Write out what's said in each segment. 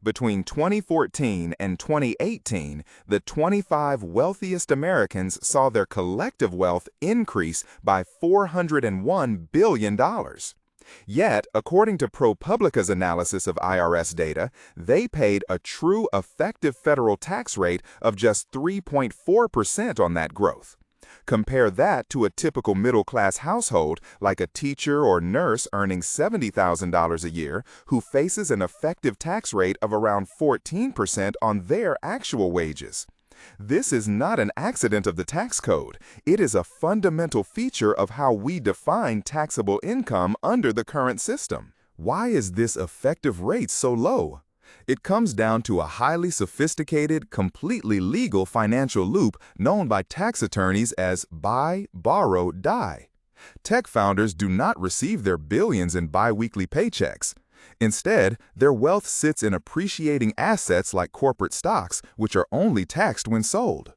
Between 2014 and 2018, the 25 wealthiest Americans saw their collective wealth increase by $401 billion. Yet, according to ProPublica's analysis of IRS data, they paid a true effective federal tax rate of just 3.4% on that growth. Compare that to a typical middle-class household like a teacher or nurse earning $70,000 a year who faces an effective tax rate of around 14% on their actual wages. This is not an accident of the tax code. It is a fundamental feature of how we define taxable income under the current system. Why is this effective rate so low? It comes down to a highly sophisticated, completely legal financial loop known by tax attorneys as buy, borrow, die. Tech founders do not receive their billions in biweekly paychecks. Instead, their wealth sits in appreciating assets like corporate stocks, which are only taxed when sold.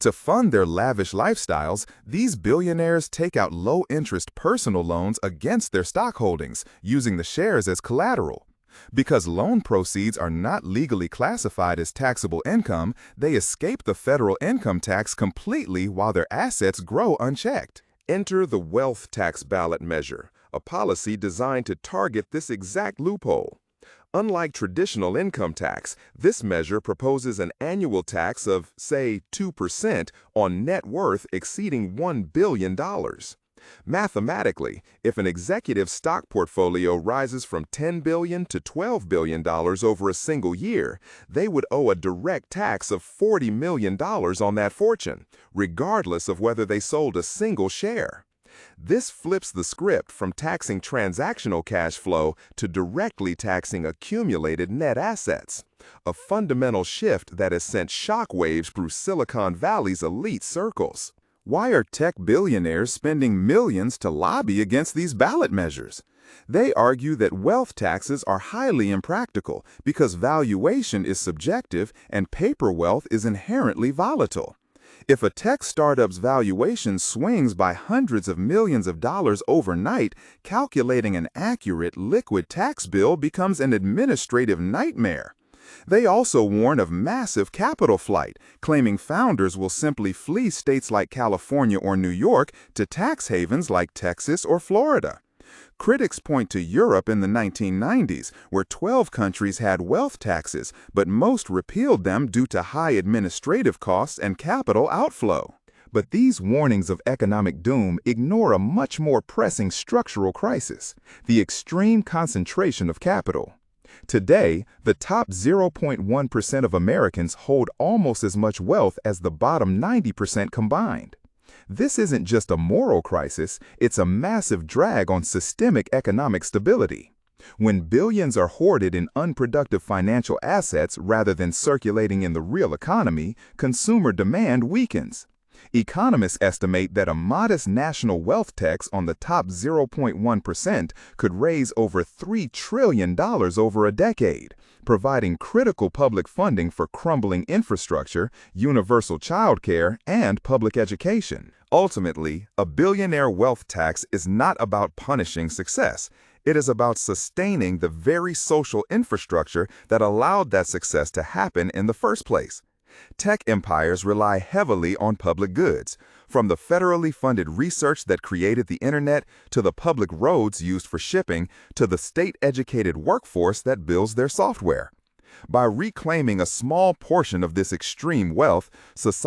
To fund their lavish lifestyles, these billionaires take out low-interest personal loans against their stock holdings, using the shares as collateral. Because loan proceeds are not legally classified as taxable income, they escape the federal income tax completely while their assets grow unchecked. Enter the wealth tax ballot measure, a policy designed to target this exact loophole. Unlike traditional income tax, this measure proposes an annual tax of, say, 2% on net worth exceeding $1 billion. Mathematically, if an executive's stock portfolio rises from $10 billion to $12 billion over a single year, they would owe a direct tax of $40 million on that fortune, regardless of whether they sold a single share. This flips the script from taxing transactional cash flow to directly taxing accumulated net assets, a fundamental shift that has sent shockwaves through Silicon Valley's elite circles. Why are tech billionaires spending millions to lobby against these ballot measures? They argue that wealth taxes are highly impractical because valuation is subjective and paper wealth is inherently volatile. If a tech startup's valuation swings by hundreds of millions of dollars overnight, calculating an accurate, liquid tax bill becomes an administrative nightmare. They also warn of massive capital flight, claiming founders will simply flee states like California or New York to tax havens like Texas or Florida. Critics point to Europe in the 1990s, where 12 countries had wealth taxes, but most repealed them due to high administrative costs and capital outflow. But these warnings of economic doom ignore a much more pressing structural crisis: the extreme concentration of capital. Today, the top 0.1% of Americans hold almost as much wealth as the bottom 90% combined. This isn't just a moral crisis, it's a massive drag on systemic economic stability. When billions are hoarded in unproductive financial assets rather than circulating in the real economy, consumer demand weakens. Economists estimate that a modest national wealth tax on the top 0.1% could raise over $3 trillion over a decade, providing critical public funding for crumbling infrastructure, universal child care, and public education. Ultimately, a billionaire wealth tax is not about punishing success. It is about sustaining the very social infrastructure that allowed that success to happen in the first place. Tech empires rely heavily on public goods, from the federally funded research that created the internet to the public roads used for shipping to the state-educated workforce that builds their software. By reclaiming a small portion of this extreme wealth, society